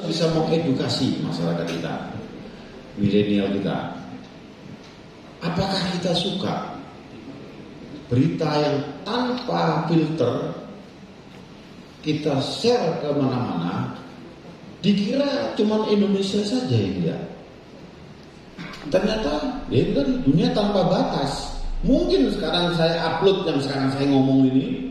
bisa mengedukasi masyarakat kita, milenial kita. Apakah kita suka berita yang tanpa filter kita share ke mana-mana, dikira cuma Indonesia saja yang dia. Ternyata ya itu kan dunia tanpa batas. Mungkin sekarang saya upload yang sekarang saya ngomong ini,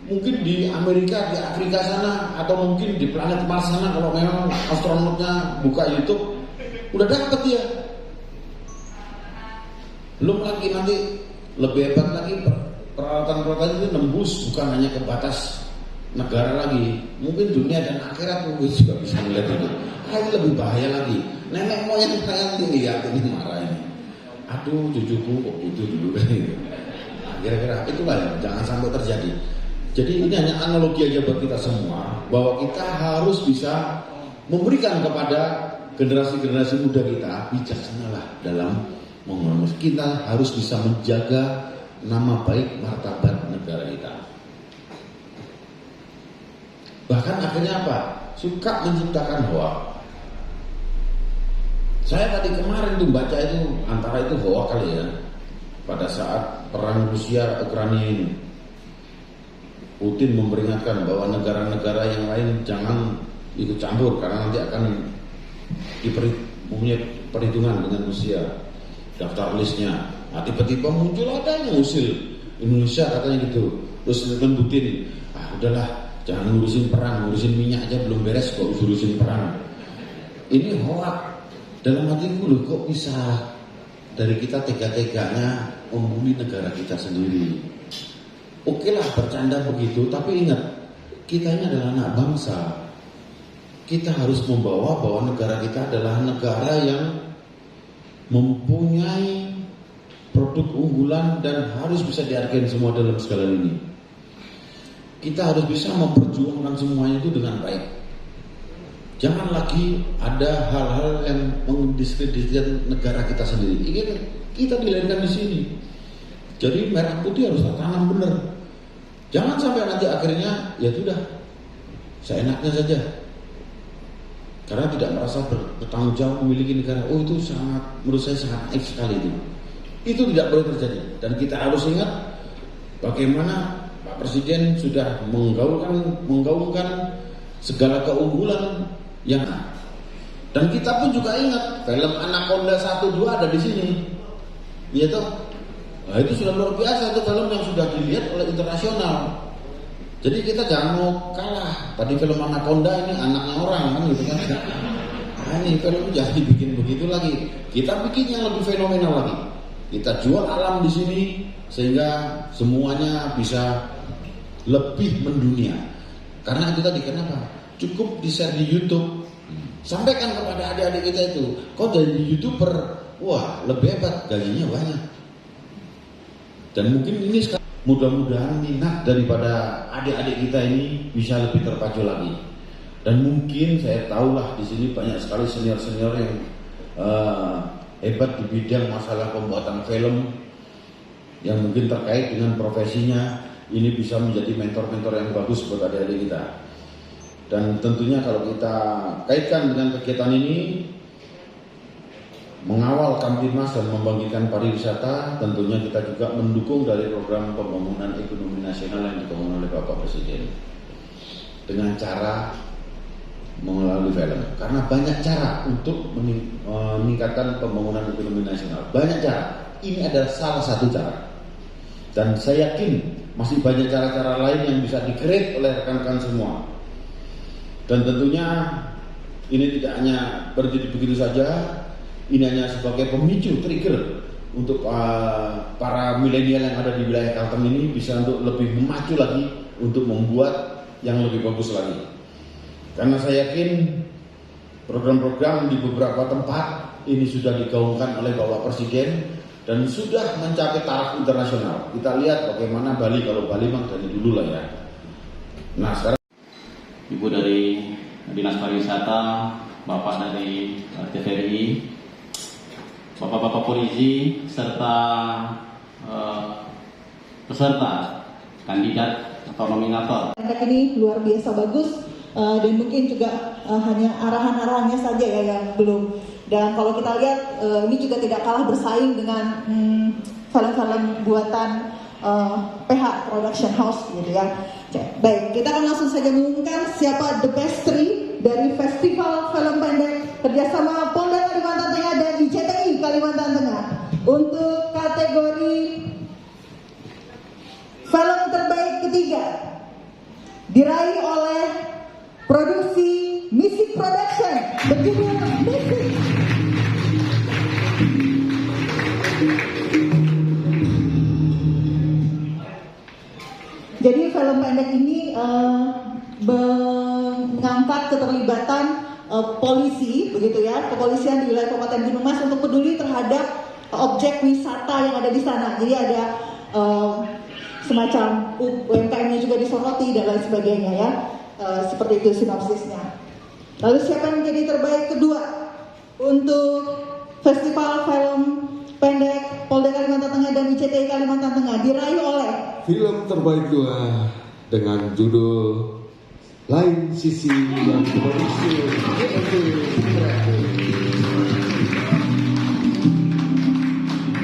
mungkin di Amerika, di Afrika sana, atau mungkin di planet Mars sana, kalau memang astronotnya buka YouTube, udah dapet dia. Belum lagi nanti lebih hebat lagi, peralatan-peralatan itu nembus bukan hanya ke batas negara lagi, mungkin dunia dan akhirat mungkin juga bisa melihat itu. Ini lebih bahaya lagi. Nenek moyang saya lihat ini marah ini. Aduh, cucuku kok itu dulu kan itu. Nah, kira-kira itulah ya, jangan sampai terjadi. Jadi ini hanya analogi aja buat kita semua, bahwa kita harus bisa memberikan kepada generasi-generasi muda kita bijaksanalah dalam mengurus. Kita harus bisa menjaga nama baik martabat negara kita. Bahkan akhirnya apa? Suka menciptakan hoak. Saya tadi kemarin tuh baca itu, antara itu hoak kali ya, pada saat perang Rusia Ukraina ini. Putin memperingatkan bahwa negara-negara yang lain jangan ikut campur karena nanti akan punya perhitungan dengan Rusia, daftar listnya. Nah, tiba-tiba muncul ada yang usil Indonesia katanya gitu. Terus Putin, udahlah jangan ngurusin perang, ngurusin minyak aja belum beres kok ngurusin perang. Ini hoak. Dalam hatiku loh, kok bisa dari kita tega-teganya membuli negara kita sendiri. Oke lah bercanda begitu, tapi ingat, kita ini adalah anak bangsa. Kita harus membawa bahwa negara kita adalah negara yang mempunyai produk unggulan dan harus bisa dihargai semua dalam segala ini. Kita harus bisa memperjuangkan semuanya itu dengan baik. Jangan lagi ada hal-hal yang mendiskreditkan negara kita sendiri. Ini kita dilahirkan di sini. Jadi merah putih harus tanam benar. Jangan sampai nanti akhirnya ya sudah seenaknya saja. Karena tidak merasa bertanggung jawab memiliki negara. Oh itu sangat, menurut saya sangat naif sekali itu. Itu tidak boleh terjadi. Dan kita harus ingat bagaimana Pak Presiden sudah menggaungkan segala keunggulan yang ada. Dan kita pun juga ingat film Anaconda 1-2 ada di sini. Iya toh? Nah, itu sudah luar biasa, itu film yang sudah dilihat oleh internasional. Jadi kita jangan mau kalah. Tadi film Anaconda ini anaknya orang kan gitu kan. Nah, ini film jangan dibikin begitu lagi. Kita bikin yang lebih fenomenal lagi. Kita jual alam di sini sehingga semuanya bisa lebih mendunia. Karena itu tadi kenapa? Cukup di-share di YouTube. Sampaikan kepada adik-adik kita itu, kau jadi YouTuber, wah lebih hebat, gajinya banyak. Dan mungkin ini sekarang mudah-mudahan minat daripada adik-adik kita ini bisa lebih terpacu lagi. Dan mungkin saya tahulah di sini banyak sekali senior-senior yang hebat di bidang masalah pembuatan film yang mungkin terkait dengan profesinya. Ini bisa menjadi mentor-mentor yang bagus buat adik-adik kita. Dan tentunya kalau kita kaitkan dengan kegiatan ini, mengawal Kamtibmas dan membangkitkan pariwisata, tentunya kita juga mendukung dari program pembangunan ekonomi nasional yang dibangun oleh Bapak Presiden dengan cara melalui film. Karena banyak cara untuk meningkatkan pembangunan ekonomi nasional. Banyak cara. Ini adalah salah satu cara. Dan saya yakin masih banyak cara-cara lain yang bisa di-create oleh rekan-rekan semua. Dan tentunya ini tidak hanya berdiri begitu saja. Ini hanya sebagai pemicu, trigger untuk para milenial yang ada di wilayah Kalteng ini bisa untuk lebih memacu lagi untuk membuat yang lebih bagus lagi. Karena saya yakin program-program di beberapa tempat ini sudah digaungkan oleh Bapak Presiden dan sudah mencapai taraf internasional. Kita lihat bagaimana Bali, kalau Bali memang dari dulu lah ya. Nah sekarang Ibu dari Dinas Pariwisata, Bapak dari TVRI, Bapak-bapak polisi serta peserta kandidat atau nominator. Ini luar biasa bagus dan mungkin juga hanya arahan-arahannya saja ya yang belum. Dan kalau kita lihat ini juga tidak kalah bersaing dengan film-film buatan PH Production House gitu ya. Baik, kita akan langsung saja mengumumkan siapa the best three dari Festival Film Pendek kerjasama Polda Kalimantan Tengah dan ICTI Kalimantan Tengah. Untuk kategori film terbaik ketiga diraih oleh produksi Music Production berjudul Music. Jadi film pendek ini mengangkat keterlibatan polisi, begitu ya, kepolisian di wilayah Kabupaten Gunung Mas untuk peduli terhadap objek wisata yang ada di sana. Jadi ada semacam UMKM-nya juga disoroti dan lain sebagainya ya. Seperti itu sinopsisnya. Lalu siapa yang menjadi terbaik kedua untuk Festival Film Pendek Polda Kalimantan Tengah dan ICTI Kalimantan Tengah diraih oleh film terbaik dua dengan judul Lain Sisi yang Diproduksi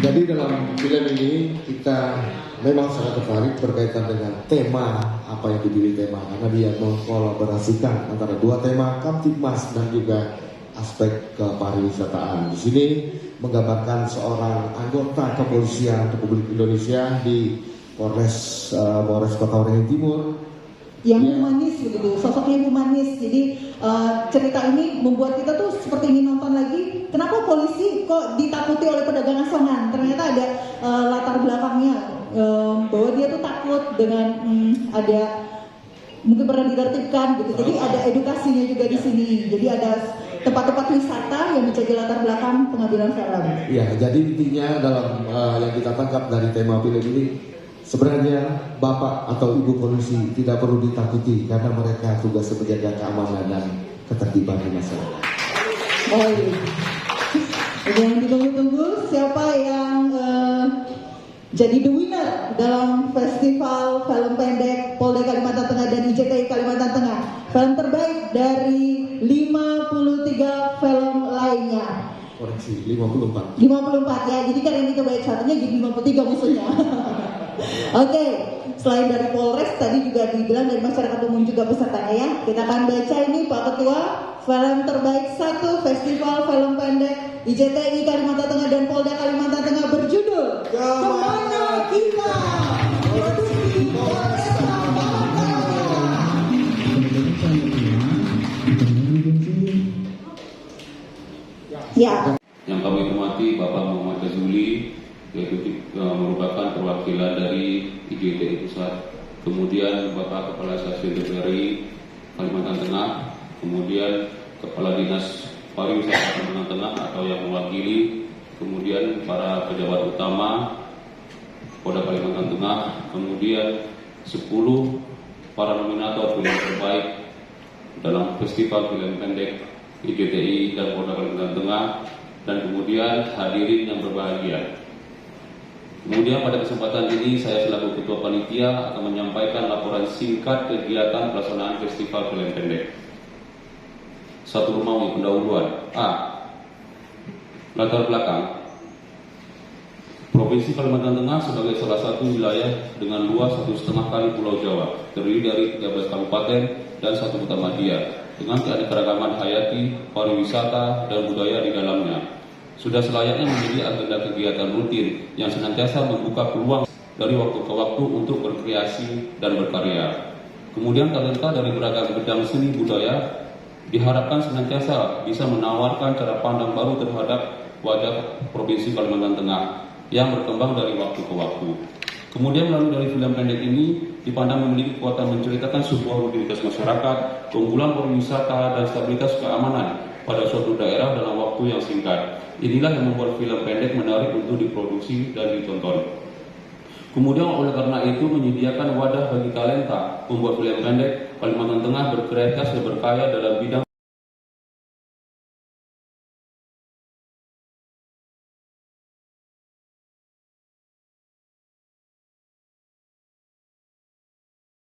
Jadi dalam film ini kita memang sangat tertarik berkaitan dengan tema apa yang dipilih tema, karena dia mengkolaborasikan antara dua tema Kamtibmas dan juga aspek kepariwisataan. Di sini menggambarkan seorang anggota kepolisian Republik Indonesia di Polres Kota Waringin Timur yang humanis begitu, sosoknya humanis. Jadi cerita ini membuat kita tuh seperti ingin nonton lagi. Kenapa polisi kok ditakuti oleh pedagang asongan? Ternyata ada latar belakangnya bahwa dia tuh takut dengan ada mungkin pernah ditertibkan gitu. Jadi ada edukasinya juga di sini. Jadi ada tempat-tempat wisata yang menjadi latar belakang pengambilan film. Iya, jadi intinya dalam yang kita tangkap dari tema film ini, sebenarnya bapak atau ibu polisi tidak perlu ditakuti karena mereka tugasnya menjaga keamanan dan ketertiban di masyarakat. Oh iya. Yang ditunggu-tunggu siapa yang jadi the winner dalam Festival Film Pendek Polda Kalimantan Tengah dan ICTI Kalimantan Tengah. Film terbaik dari 53 film lainnya. Koreksi, 54. 54 ya, jadi kan yang terbaik satunya jadi 53 musuhnya. Oke, selain dari Polres tadi juga dibilang dari masyarakat umum juga pesertanya ya. Kita akan baca ini Pak Ketua, film terbaik 1 Festival Film Pendek ICTI Kalimantan Tengah dan Polda Kalimantan Tengah berjudul Kemana Kita? Produksi Polresta Pamekasan. Ya. Yang kami hormati Bapak Muhammad Ghazuli, yaitu merupakan perwakilan dari ICTI Pusat, kemudian Bapak Kepala Stasiun TVRI Kalimantan Tengah, kemudian Kepala Dinas Pariwisata Kalimantan Tengah atau yang mewakili, kemudian para pejabat utama Polda Kalimantan Tengah, kemudian 10 para nominator film terbaik dalam Festival Film Pendek ICTI dan Polda Kalimantan Tengah, dan kemudian hadirin yang berbahagia. Kemudian pada kesempatan ini saya selaku Ketua Panitia akan menyampaikan laporan singkat kegiatan pelaksanaan Festival Film Pendek. 1 Romawi pendahuluan. A. Latar belakang. Provinsi Kalimantan Tengah sebagai salah satu wilayah dengan luas 1,5 kali Pulau Jawa, terdiri dari 13 kabupaten dan 1 kota madya, dengan keanekaragaman hayati, pariwisata, dan budaya di dalamnya. Sudah selayaknya menjadi agenda kegiatan rutin yang senantiasa membuka peluang dari waktu ke waktu untuk berkreasi dan berkarya. Kemudian talenta dari beragam bidang seni budaya diharapkan senantiasa bisa menawarkan cara pandang baru terhadap wajah Provinsi Kalimantan Tengah yang berkembang dari waktu ke waktu. Kemudian melalui dari film pendek ini dipandang memiliki kekuatan menceritakan sebuah mobilitas masyarakat, keunggulan pariwisata, dan stabilitas keamanan pada suatu daerah dalam waktu yang singkat. Inilah yang membuat film pendek menarik untuk diproduksi dan ditonton. Kemudian oleh karena itu menyediakan wadah bagi talenta membuat film pendek Kalimantan Tengah berkreativitas dan berkarya dalam bidang